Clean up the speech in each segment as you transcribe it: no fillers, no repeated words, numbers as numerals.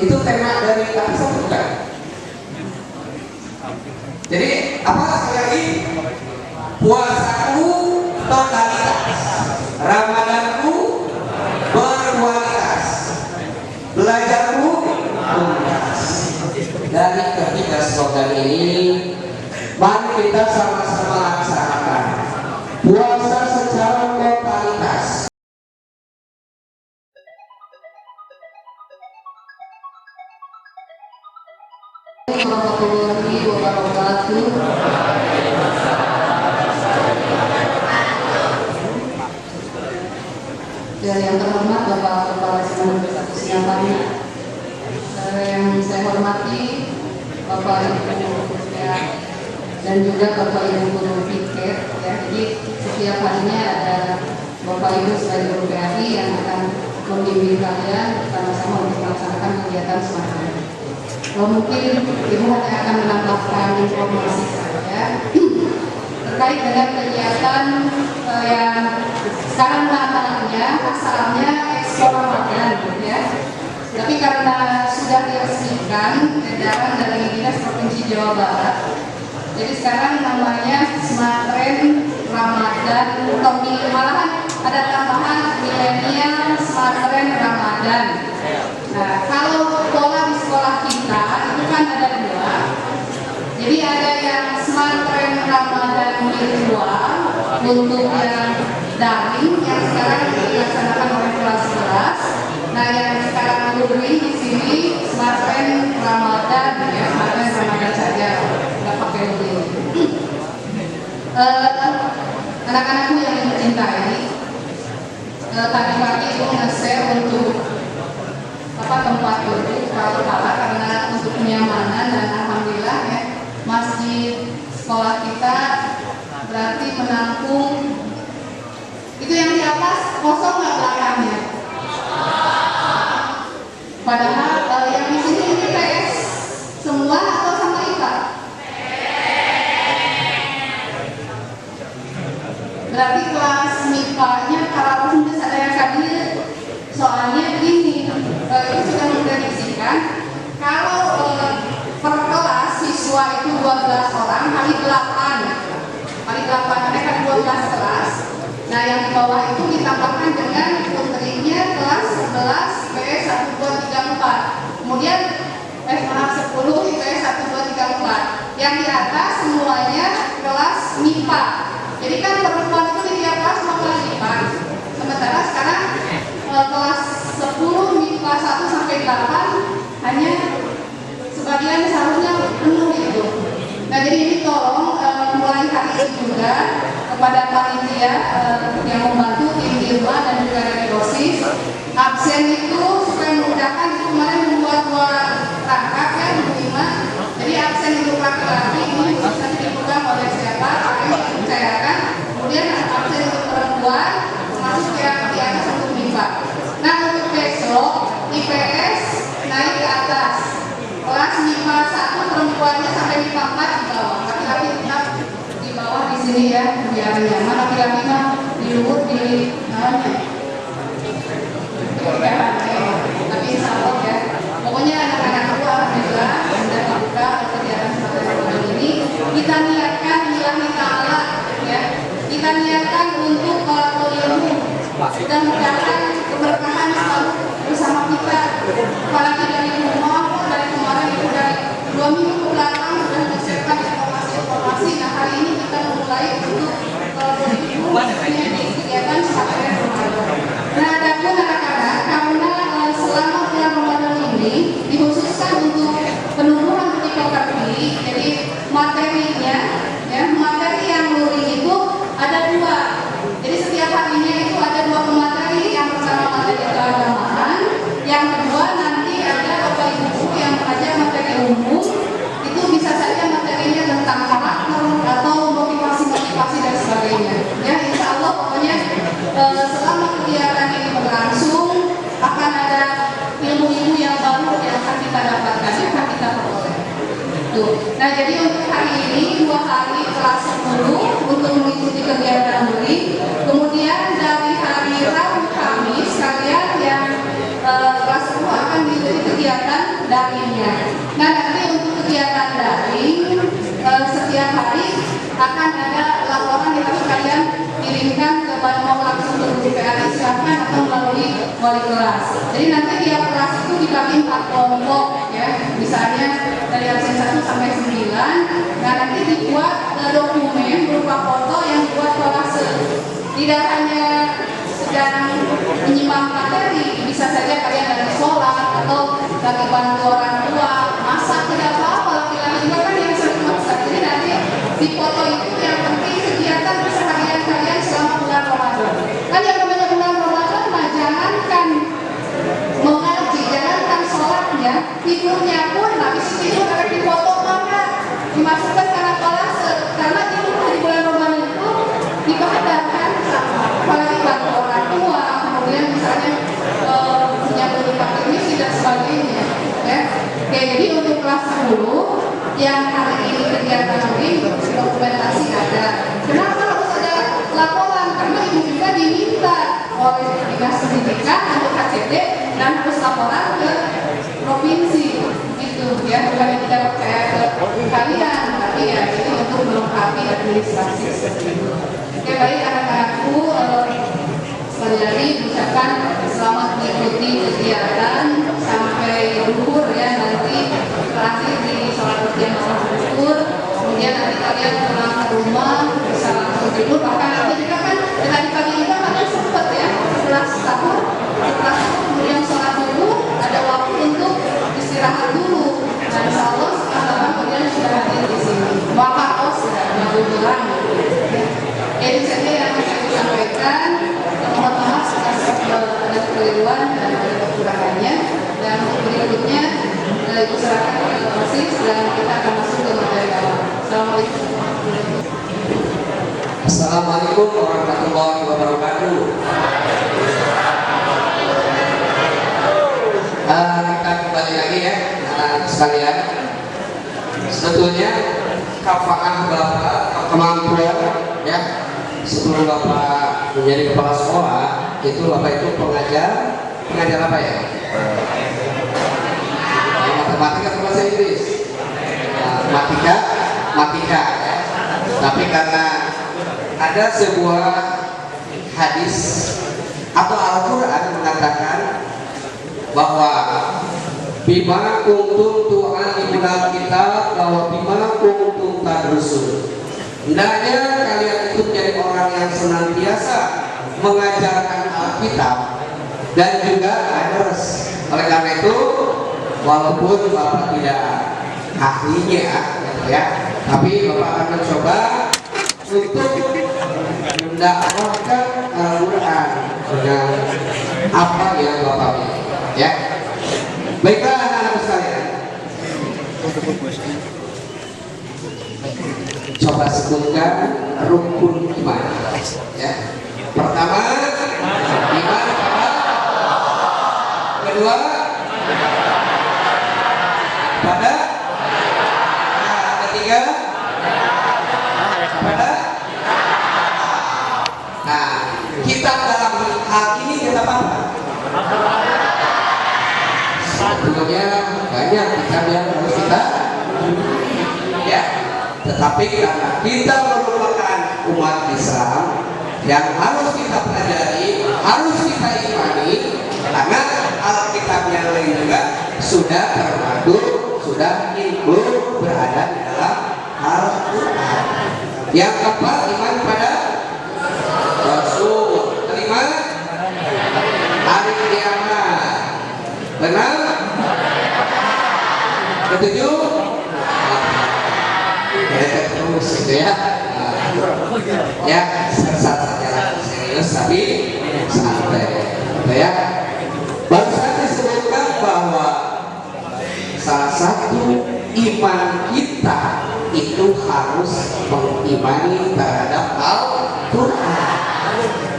Itu tema dari Alkitab bukan? Jadi apa sekali lagi? Puasaku totalitas, Ramadanku berkualitas, belajarku tuntas. Dari ketiga slogan ini, mari kita sama-sama laksanakan puasa secara totalitas. Warahmatullahi wabarakatuh. Dan yang terhormat Bapak Kepala Sinapani, yang saya hormati Bapak Ibu ya, dan juga Bapak Ibu guru piket ya. Jadi setiap harinya ada Bapak Ibu sebagai guru PAI yang akan membimbing kalian sama-sama untuk melaksanakan kegiatan semacam ini. Mungkin Ibu hanya akan menambahkan informasi saja terkait dengan kegiatan yang sekarang namanya asalnya Expo Ramadan ya. Tapi karena sudah diresmikan edaran dari Dinas Provinsi Jawa Barat, jadi sekarang namanya Smartren Ramadan tahun ini, malahan ada tambahan milenial Smartren Ramadan. Nah, kalau pola di sekolah kita itu kan ada dua. Jadi ada yang Smartren Ramadan virtual untuk yang daring yang sekarang dilaksanakan oleh kelas-kelas. Nah, yang sekarang luring di sini Smartren Ramadan ya, Smartren Ramadan saja, nggak pakai luring. Anak-anakku yang mencintai, tadi pagi itu nge-share untuk tempat duduk kala karena untuk kenyamanan, dan alhamdulillah ya masjid sekolah kita berarti menampung itu yang di atas kosong nggak belakangnya. Padahal yang di sini ini PS semua atau sama IPA? Berarti kelas MIPA-nya kalau sudah saya kadir, soalnya gini, itu sudah memprediksikan kalau per kelas siswa itu 12 orang kali 8 mereka 12 kelas. Nah, yang di bawah itu ditambahkan dengan putrinya kelas 11 IPS 1, 2, 3, 4. Kemudian 10 IPS 1, 2, 3, 4. Yang di atas semuanya kelas MIPA. Jadi kan perempuan itu di tiap kelas mau kelas MIPA. Sementara sekarang kelas 10 MIPA 1 sampai 8 hanya sebagian seharusnya penuh itu. Nah, jadi ini tolong mulai hari ini juga kepada panitia yang membantu tim Dirma dan juga dari dosis absen itu supaya memudahkan. Itu kemarin membuat 2 rangkap ya, 5. Jadi absen untuk laki-laki ini bisa dipegang oleh siapa, kami dipercayakan. Kemudian absen untuk perempuan termasuk yang di atas untuk MIPA. Nah, untuk besok IPS naik ke atas, kelas MIPA 1 perempuannya sampai MIPA 4 di bawah, laki-laki tetap di bawah di sini ya, biar nyaman. Laki-laki mah di luhur di tapi insya Allah ya, pokoknya anak-anak aku alhamdulillah sudah dibuka kegiatan seperti ini. Kita niatkan lillahi ta'ala ya, kita niatkan untuk tolakul ilmu, dan mudah-mudahan keberkahan selalu bersama kita. Apalagi dari rumah, dari kemarin itu dari 2 minggu ke belakang sudah menyiapkan informasi. Nah, hari ini kita memulai untuk kegiatan sampai Ramadan. Nah, adapun anak-anak karena selama bulan Ramadan ini dikhususkan untuk penurunan psikoterapy, jadi materinya ya, materi yang luring itu ada 2. Jadi setiap harinya itu ada 2 materi. Yang pertama materi keagamaan, yang kedua nanti ada Bapak Ibu yang mengajar materi umum. Itu bisa saja materinya tentang karakter atau motivasi dan sebagainya. Ya, insya Allah pokoknya selama kegiatan ini berlangsung akan ada ilmu-ilmu yang baru yang akan kita dapatkan, yang akan kita peroleh. Tuh. Nah, jadi untuk hari ini 2 hari kelas 10 untuk mengikuti kegiatan luring. Kemudian dari hari Rabu Kamis kalian yang kelas 10 akan mengikuti kegiatan daringnya. Nah, nanti untuk kegiatan daring setiap hari akan ada laporan yang harus kalian kirimkan kepada mau langsung ke guru PAI silahkan atau melalui wali kelas. Jadi nanti tiap kelas itu dibagi 4 kelompok ya, misalnya dari absen 1 sampai 9. Nah, nanti dibuat dokumen berupa foto yang dibuat kolase. Tidak hanya sedang menyimak materi, bisa saja kalian lagi sholat atau lagi bantu orang tua masak, tidak apa-apa, laki-laki juga kan yang sering masak. Jadi nanti di foto itu yang penting kegiatan keseharian kalian selama bulan Ramadan. Kan yang namanya bulan Ramadan mah jangankan mengaji, jangankan sholatnya, tidurnya pun habis tidur ada di foto maka dimasukkan karena kolase, karena tidur di bulan Ramadan itu dibahadakan apalagi bantu orang tua, kemudian misalnya punya kehidupan ini dan sebagainya ya. Oke, jadi untuk kelas 10 yang hari ini kegiatan ini dokumentasi ada. Kenapa harus ada laporan? Karena ibu juga diminta oleh Dinas Pendidikan untuk KCD dan harus laporan ke provinsi gitu ya, bukan tidak kayak ke kalian, tapi ya ini untuk melengkapi administrasi seperti itu. Oke, baik anak-anakku, sekali lagi ucapkan selamat mengikuti kegiatan sampai duhur ya, nanti terakhir di sholat berjamaah duhur, kemudian nanti kalian pulang ke rumah bisa langsung tidur, bahkan nanti juga kan tadi pagi juga kalian sempat ya setelah sahur kemudian sholat duhur ada waktu untuk istirahat dulu. Dan insya Allah setelah kalian sudah hadir di sini, maka sudah berkurang. Ini saja yang bisa disampaikan. Mohon maaf atas ada kekeliruan dan ada kekurangannya. Dan berikutnya Ibu serahkan ke OSIS dan kita akan masuk ke materi awal. Assalamualaikum. Assalamualaikum warahmatullahi wabarakatuh. Kita kembali lagi ya, anak-anak sekalian. Sebetulnya kafaah Bapak, kemampuan ya, sebelum Bapak menjadi kepala sekolah itu Bapak itu pengajar apa ya? Matematika atau bahasa Inggris? Matematika ya. Tapi karena ada sebuah hadis atau Al-Quran mengatakan bahwa bima kuntum tu'allimuna kitab wa bima kuntum tadrusun. Hendaknya kalian itu menjadi orang yang senantiasa mengajarkan Alkitab dan juga hadis. Oleh karena itu, walaupun Bapak tidak ahlinya ya, tapi Bapak akan mencoba untuk mendakwahkan Al-Quran dengan apa yang Bapak miliki ya. Baiklah anak-anak sekalian, coba sebutkan rukun iman ya. Pertama iman, kedua pada, ketiga pada. Nah, kita dalam hal ini kita apa? Sebetulnya banyak kitab yang harus kita ya, tetapi karena kita merupakan umat Islam yang harus kita pelajari, harus kita imani, karena Alkitab yang lain juga sudah termasuk, sudah ikut berada di dalam Al-Quran. Yang keempat, iman pada Rasul. Kelima, hari kiamat. Benar? Ketujuh, terus gitu ya. Ya, secara serius tapi santai, ya. Baru saja disebutkan bahwa salah satu iman kita itu harus mengimani terhadap Al-Quran.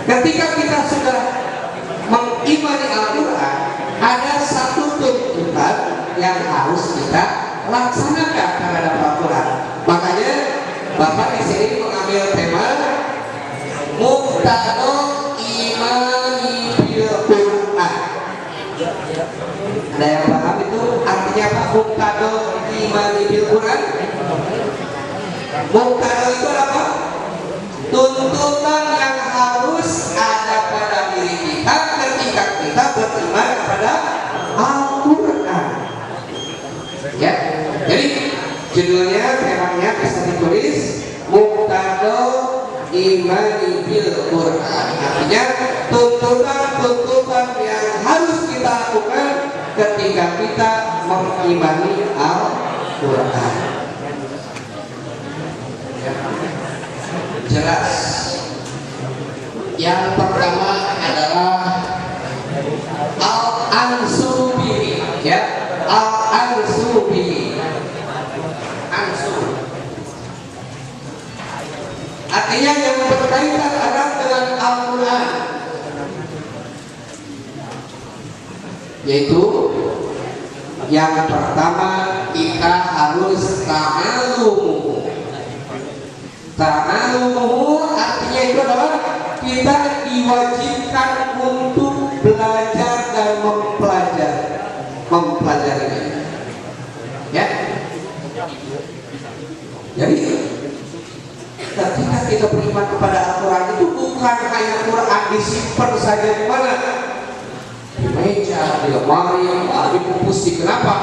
Ketika kita sudah mengimani Al-Quran, ada satu tuntutan yang harus kita laksanakan terhadap Al-Quran. Makanya Bapak di sini mengambil tema Muqtadal Imani bil Quran. Ada yang paham itu artinya apa? muqtado imani bil Quran? Muqtado itu apa? Tuntutan yang harus ada pada diri kita ketika kita beriman kepada Al-Quran. Ya, jadi judulnya, temanya bisa ditulis muqtado imani bil Quran. Artinya tuntutan-tuntutan yang harus kita lakukan ketika kita mengimani Al-Quran. Ya. Jelas. Yang pertama adalah al-ansubi, ya, al-ansubi, ansur. Artinya yang berkaitan erat dengan Al-Quran, yaitu yang pertama kita harus ta'alumuhu. Ta'alumuhu artinya itu adalah kita diwajibkan untuk belajar dan mempelajarinya. Ya. Jadi ketika kita beriman kepada Al-Quran itu bukan hanya Quran disimpan saja di mana, di meja, di lemari, di kompusi. Kenapa?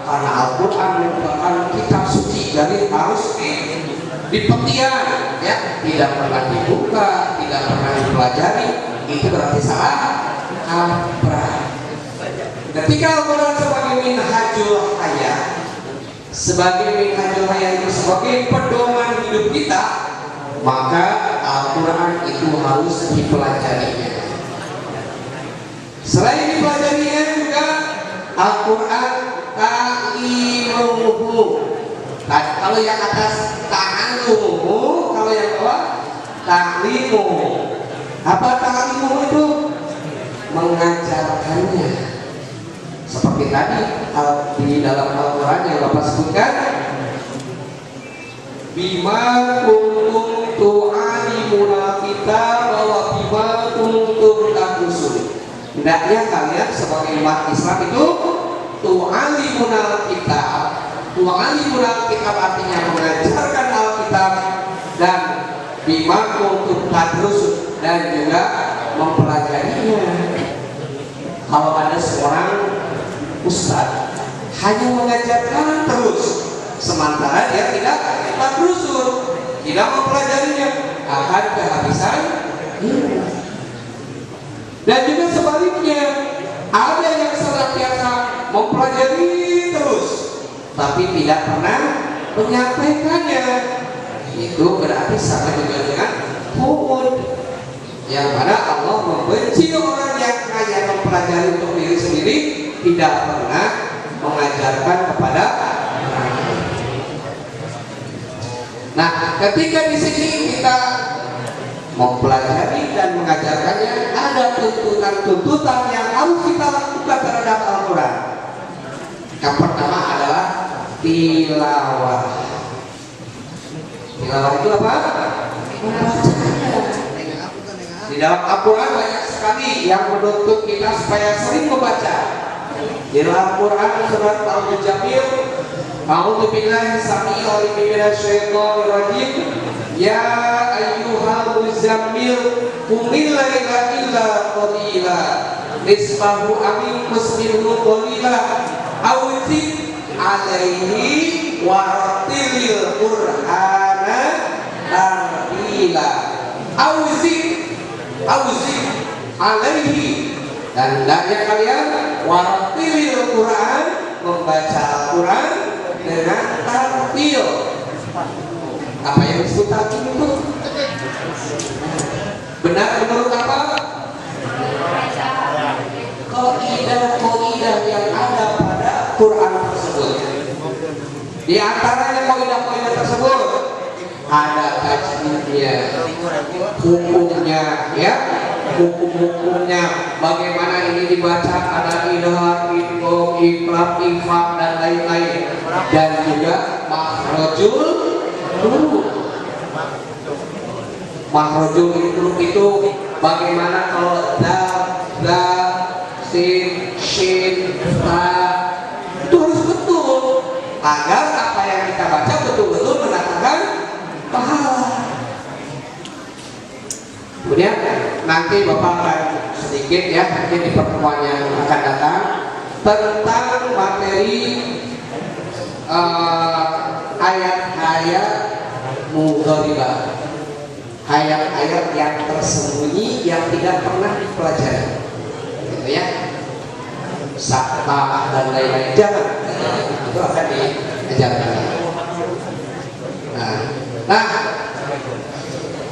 Karena Al-Quran merupakan kitab suci, jadi harus di petian, ya, tidak pernah dibuka, tidak pernah dipelajari. Itu berarti salah kaprah. Ketika Al-Quran sebagai minhajul hayat, itu sebagai pedoman hidup kita, maka Al-Quran itu harus dipelajarinya. Selain dipelajarinya juga Al-Quran ta'limuhu. Kalau yang atas ta'alumuhu, kalau yang bawah ta'limuhu. Apa ta'limuhu itu? Mengajarkannya. Seperti tadi di dalam Al-Quran yang Bapak sebutkan, bima kuntum tu'alimuna kitab wa bima kuntum tadrusun. Hendaknya kalian sebagai umat Islam itu tu'alimuna kitab. Tu'alimuna kitab artinya mengajarkan Alkitab, dan bima kuntum tadrusun, dan juga mempelajarinya. Kalau ada seorang ustaz hanya mengajarkan terus, sementara dia tidak tadrusun, tidak mempelajarinya, akan kehabisan ilmu. Dan juga sebaliknya, ada yang senantiasa mempelajari terus tapi tidak pernah menyampaikannya. Itu berarti sama juga dengan hukum, yang mana Allah membenci orang yang hanya mempelajari untuk diri sendiri, tidak pernah mengajarkan kepada orang lain. Nah, ketika di sini kita mempelajari dan mengajarkannya, ada tuntutan-tuntutan yang harus kita lakukan terhadap Al-Quran. Yang pertama adalah tilawah. Tilawah itu apa? Membacanya. Di dalam Al-Quran banyak sekali yang menuntut kita supaya sering membaca. Di dalam Al-Quran surat Al-Mujammil, a'udzu billahi samil alim minasyaitonir rajim, ya ayyuhal muzammil qumil laila illa qalila nisfahu aminkus minhu qalila aw zid alaihi warattilil qur'ana tartila. Auzid alaihi, dan hendaknya kalian warattilil Quran, membaca Al-Quran dengan tartil. Apa yang disebut tartil itu? Benar menurut apa? Kaidah-kaidah yang ada pada Quran tersebut. Di antaranya kaidah-kaidah tersebut ada tajwidnya, hukumnya, ya, hukum-hukumnya, bagaimana ini dibaca, ada idhar, idgham, iqlab, ikhfa, dan lain-lain, dan juga makhrajul huruf. Makhrajul huruf itu bagaimana kalau dal, sin, shin, ta, itu harus betul. agar apa yang kita baca betul-betul mendatangkan pahala. Kemudian nanti Bapak akan sedikit ya mungkin di pertemuan yang akan datang tentang materi ayat-ayat mugharibah, ayat-ayat yang tersembunyi yang tidak pernah dipelajari, gitu ya, sakta dan lain-lain, jangan, itu akan diajarkan. Nah,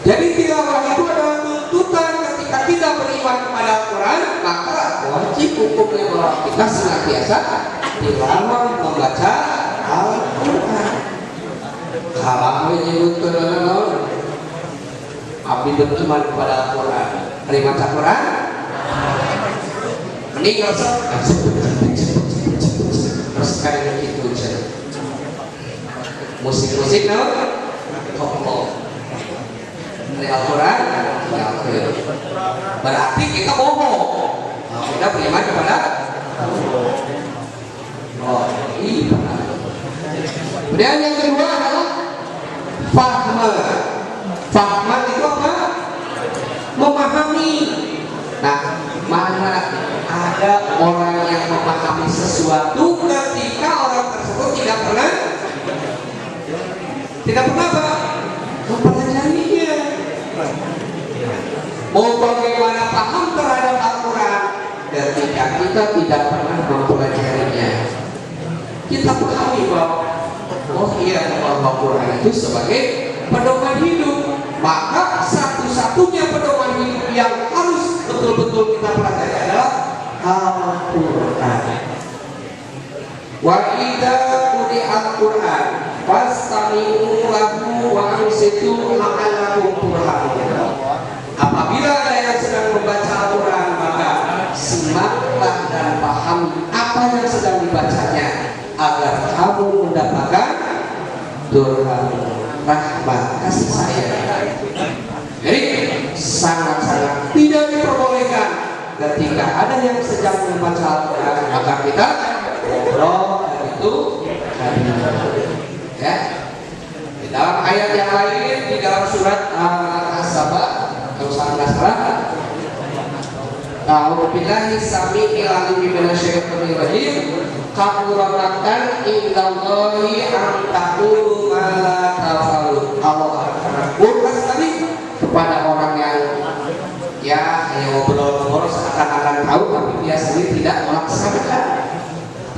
jadi tilawah itu adalah tuntutan ketika kita beriman kepada Al-Quran, maka wajib hukumnya bahwa kita senantiasa tilawah membaca Al-Quran. Kalau menyebut kenalan, abdi beriman kepada Al-Quran, terima Al-Quran, meninggal terus kadang itu musik-musik dari Al-Quran, berarti kita bohong. Kita beriman kepada iya. Kemudian yang kedua adalah fahman. Fahman itu apa? Memahami. Nah, mana ada orang yang memahami sesuatu ketika orang tersebut tidak pernah apa? Mempelajarinya. Mau bagaimana paham terhadap Al-Quran ketika kita tidak pernah mempelajarinya? Kita pahami bahwa oh iya, Al-Quran itu sebagai pedoman hidup, maka satu-satunya pedoman hidup yang harus betul-betul kita pelajari adalah Al-Quran. Wa idza quri'al Quran fastami'u lahu wa ansitu la'allakum turhamun. Apabila ada yang sedang membaca Al-Quran, maka simaklah dan pahami apa yang sedang dibacanya agar kamu mendapatkan rahmat kasih sayang. Jadi sangat-sangat tidak diperbolehkan ketika ada yang sedang membaca Al-Quran maka kita ngobrol itu ya. Di dalam ayat yang lain di dalam surat Al-Ahzab kalau salah salah, A'udzubillahi samii'il 'aliim minasyaitonir rajiim. Kaburakan indallahi an taqulu ma la taf'alun. Allah akan murka sekali kepada orang yang ya hanya ngobrol-ngobrol seakan-akan tahu tapi dia sendiri tidak melaksanakan.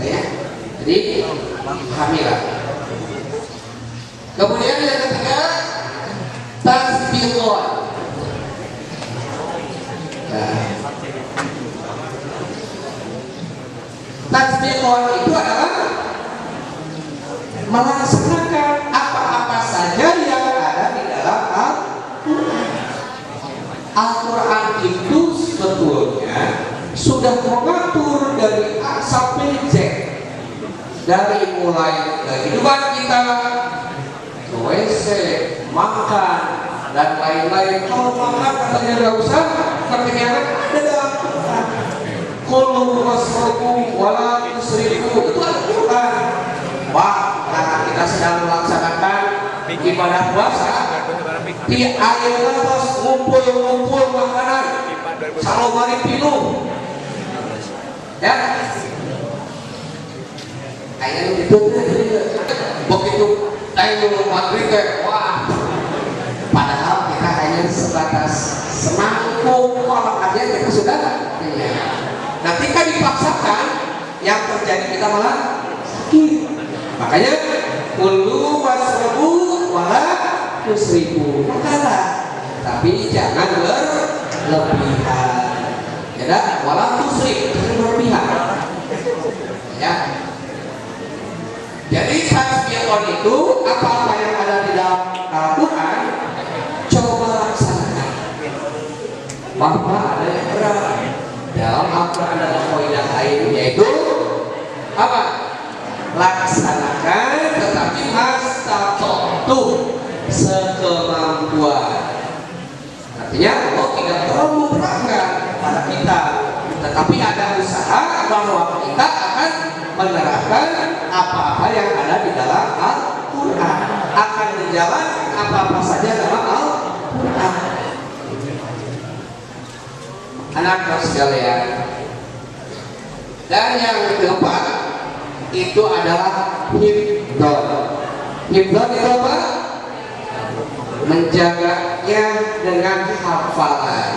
Ya. Jadi pahamilah. Kemudian yang ketiga tasbihun. Tasbihun itu adalah melaksanakan apa-apa saja yang ada di dalam Al-Quran. Al-Quran itu sebetulnya sudah mengatur dari A sampai Z, dari mulai kehidupan kita, ke WC, makan dan lain-lain. Kalau makan katanya nggak usah, kekenyangan ada dalam Al-Quran. Qul wasrabu wala tusrifu, itu Al-Quran. Wah, karena kita sedang melaksanakan ibadah puasa, di air nafas ngumpul makanan, kalau mari pinuh, ya. Kayaknya begitu, begitu ayo maghrib, wah. Padahal kita hanya sebatas semangkuk kolak aja kita sudah. Nah, ketika dipaksakan, yang terjadi kita malah sakit. Makanya kulu wasrabu wala tusrifu, makanlah tapi jangan berlebihan. Ya, wala tusrif, jangan berlebihan. Ya. Jadi tasbihun itu apa-apa yang ada di dalam Al-Quran coba laksanakan. Bahwa ada yang berat. Dalam Al-Quran ada kaidah lain yaitu apa? Laksanakan tetapi mastata'tu, sekemampuan. Artinya Allah tidak terlalu memberatkan pada kita, tetapi ada usaha bahwa kita akan menerapkan apa-apa yang ada di dalam Al-Quran, akan menjalankan apa-apa saja dalam Al-Quran. Anak-anak sekalian, dan yang keempat itu adalah hifdzon. Hifdzon itu apa? Menjaganya dengan hafalan.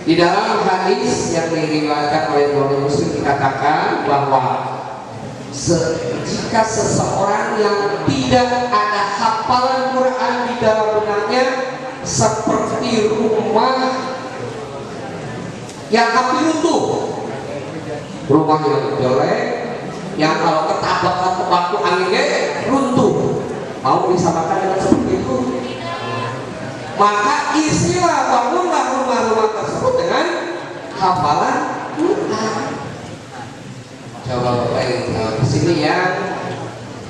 Di dalam hadis yang diriwayatkan oleh Bukhari Muslim dikatakan bahwa jika seseorang yang tidak ada hafalan Quran di dalam benaknya seperti rumah yang hampir runtuh, rumah yang jelek, yang kalau ketabrak waktu anginnya runtuh, mau disamakan dengan seperti itu. Maka istilah bangunlah rumah-rumah tersebut dengan hafalan Quran. Coba Bapak Ibu di sini yang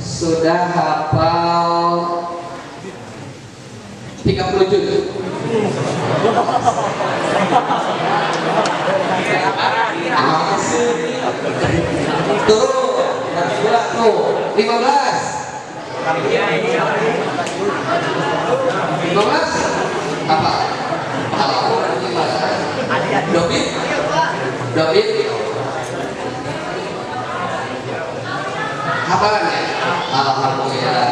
sudah hafal 30 juz. Turun, tuh 15. 15 apa? Dobit? Dobit? Hafalannya? Alhamdulillah.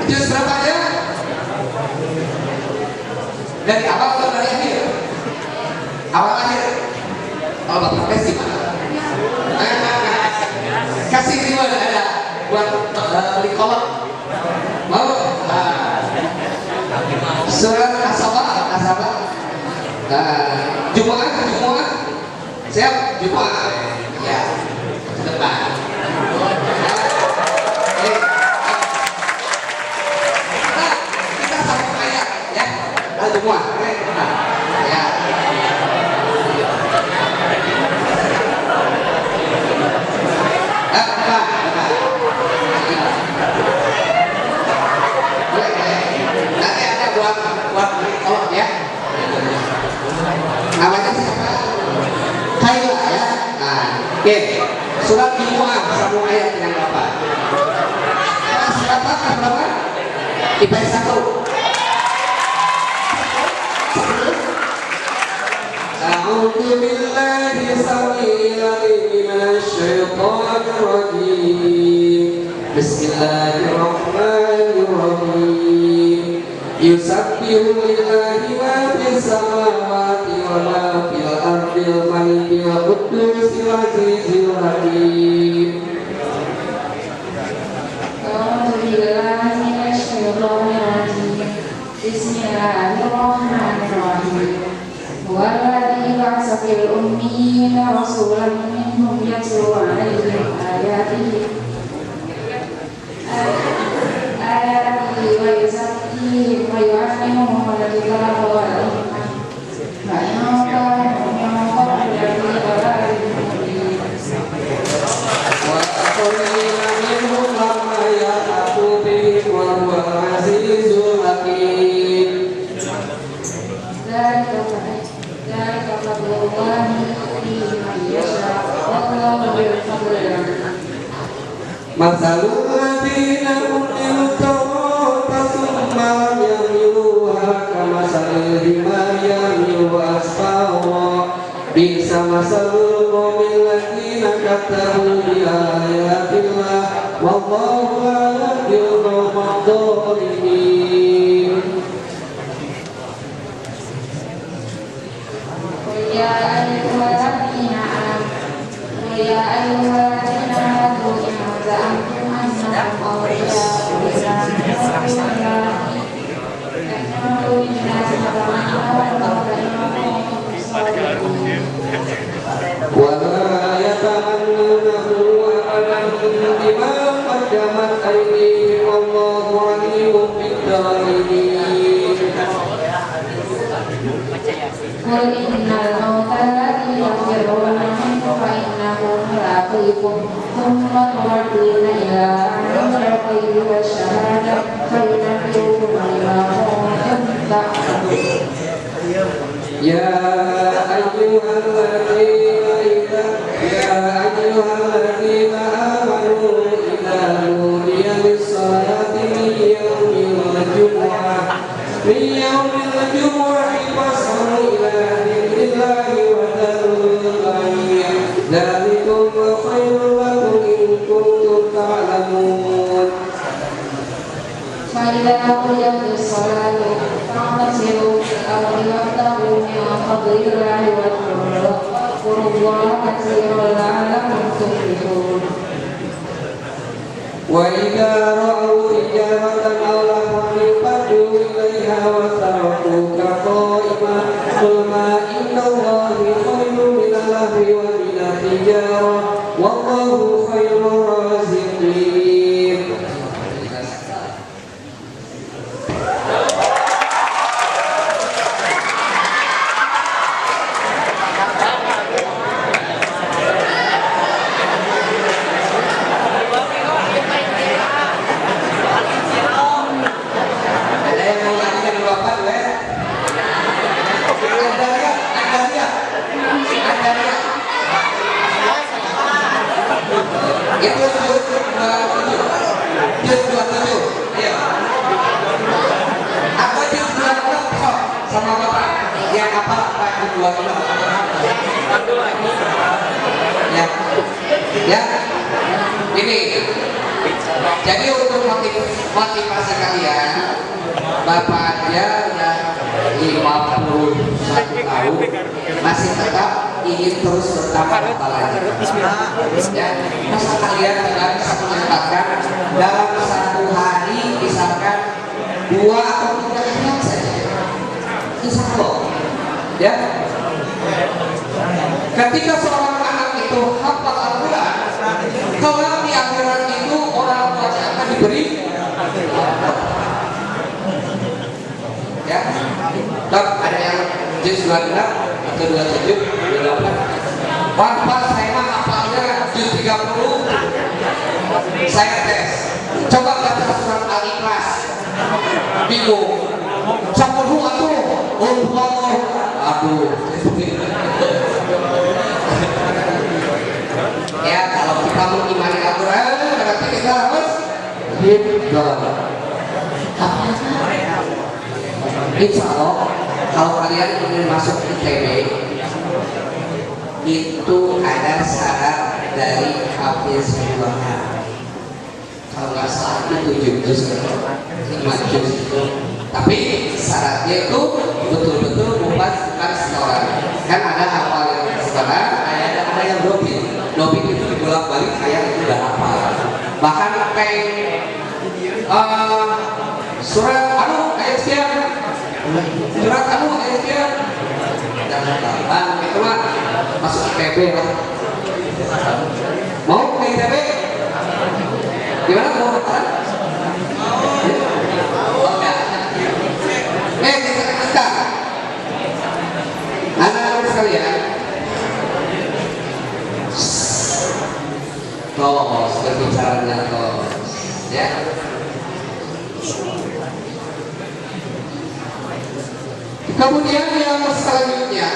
Juz berapa aja? Dari awal atau dari akhir? Awal akhir? Oh, Bapak kasih mana? Kasih ribuan ada buat beli kolak. Mau? Surat As-Sabah, Jumat. Siap, Jumat. Ya, depan. Kita sambung ayat, ya. Jumat. Ya. Nanti ada buat kolak ya. Namanya siapa? Kaila ya. Nah, oke. Surat Jumu'ah sambung ayat yang berapa? Surat berapa? IPS 1. A'udzu billahi samil alim minasy syaithanir rajim. Bismillahirrahmanirrahim. Yusabbihu lillahi ma fis samawati wa ma fil ardi al-malikil quddusil azizil hakim. A'udzu billahi minasy syaithanir rajim. Bismillahirrahmanirrahim. Walladzi ba'atsa fil ummiyina rasulan minhum yatlu 'alaihim ayatihi wa yuzakkihim wa yu'allimuhum al-kitaba wal hikmah wa in kanu min qablu lafi dhalalin mubin. Wa aqulina minhum lamma ya'tu bihim wa huwa al-azizul hakim. Dzalika fadlullahi yu'tihi man yasha' wallahu dzul fadlil 'azim. Masalul ladzina humilul tawrata tsumma lam yahmiluha kamasalil himari yahmilu asfara bi'sa masalul qaumil ladzina kadzdzabu bi ayatillah wallahu a'lam bil dhalimin. Ya ayyuhalladzina amanu in za'amtum annakum awliya'u wa la yatamannahu abadan bima qaddamat aydihim wallahu 'alimun bidh-dhalimin. Qul innal mauta alladzi tafirruna minhu fa innahu mulaqikum thumma turaduna ila 'alimil ghaibi wasyahadati fa yunabbi'ukum bima kuntum ta'malun. Ya ayyuhalladzina amanu idza nudiya lis-salati min yawmil jumu'ati fas'au ila dzikrillahi wa dharul bai'a dzalikum khairul lakum in kuntum ta'lamun. فإذا قضيت الصلاة فاغتسلوا في الأرض وابتغوا من فضل الله واذكروا الله كثيرا لعلكم تفلحون. وإذا رأوا تجارة أو لهوا انفضوا إليها وتركوك قائما قل ما عند الله خير من اللهو ومن التجارة والله خير الرازقين. Itu juz 27. Iya. Apa juz 26 sama Bapak? Yang apa Pak juz 26? Ya. Ya. Ini. Jadi untuk motivasi kalian, Bapak aja yang 51 tahun masih tetap ingin terus bertambah hafalannya. Ya, masa kalian tidak bisa menyempatkan dalam satu hari misalkan 2 atau 3 ayat saja. Insya Allah. Ya. Ketika seorang anak itu hafal Al-Quran, kelak di akhirat itu orang tuanya akan diberi. Ya. Dan ada yang juz 26 atau 27, 28. Bapak saya mah hafalnya juz 30. Saya tes. Coba baca surat Al-Ikhlas. Bingung. Sapuluh atuh. Allah. Aduh. Ya, kalau kita mengimani Al-Quran berarti kita harus hafal. Insya Allah kalau kalian ingin masuk ITB itu ada syarat dari hafiz Quran. Kalau nggak salah itu 7 juz, 5 juz itu. Tapi syaratnya itu betul-betul bukan setoran. Kan ada hafal yang setoran, ada yang dobit. Dobit itu dibolak-balik ayat itu udah hafal. Bahkan sampai surat ayat sekian. Surat ayat sekian. Dan itu mah masuk ITB lah. Mau ke ITB? Gimana mau makan? Kita anak-anak sekalian, tos berbicaranya tos, ya. Kemudian yang selanjutnya,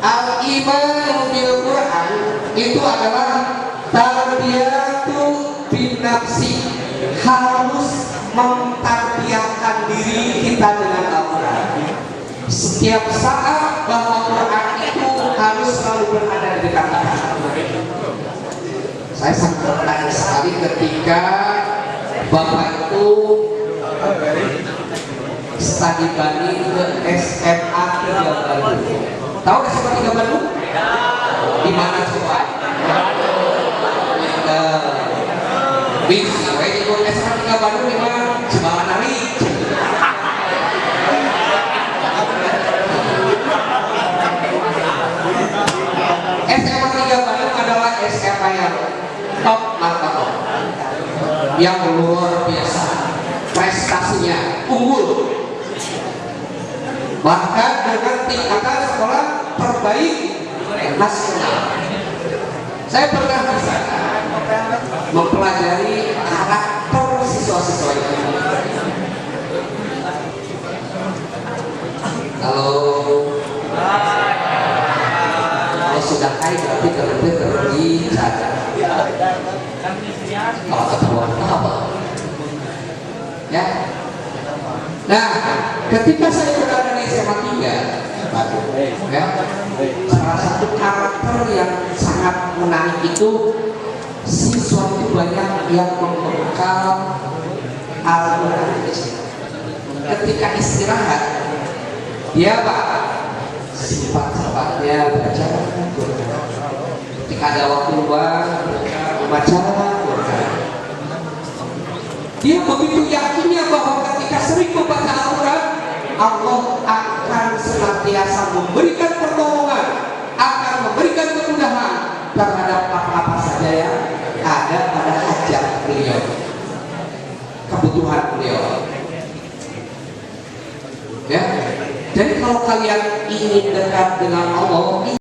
al-iman bil Quran itu adalah tarbiyatu bin nafsi, harus mentarbiyahkan diri kita dengan Al-Quran. Setiap saat bahwa Quran itu harus selalu berada di dekat kita. Saya sangat tertarik sekali ketika Bapak itu studi banding ke SMA 3 Bandung. Tahu SMA 3 Bandung? Di mana coba? Bisa, itu SMA 3 Bandung di mana? Cibalanari. SMA 3 Bandung adalah SMA yang top markah, yang luar biasa, prestasinya unggul. Bahkan dengan tingkatan sekolah terbaik nasional. Saya pernah di sana mempelajari karakter siswa-siswa itu. Kalau sudah kaya berarti kerja berbicara. Kalau ketawa apa? Ya. Nah, ketika saya berada di SMA 3, ya, salah satu karakter yang sangat menarik itu siswa itu banyak yang membekal Al-Quran. Ketika istirahat, dia apa? Sifat-sifatnya baca Al-Quran. Ketika ada waktu luang, membaca Al-Quran. Dia begitu yakinnya bahwa ketika sering membaca Al-Quran, Allah akan senantiasa memberikan pertolongan, akan memberikan kemudahan terhadap apa-apa saja yang ada pada hajat beliau, kebutuhan beliau. Ya, jadi kalau kalian ingin dekat dengan Allah,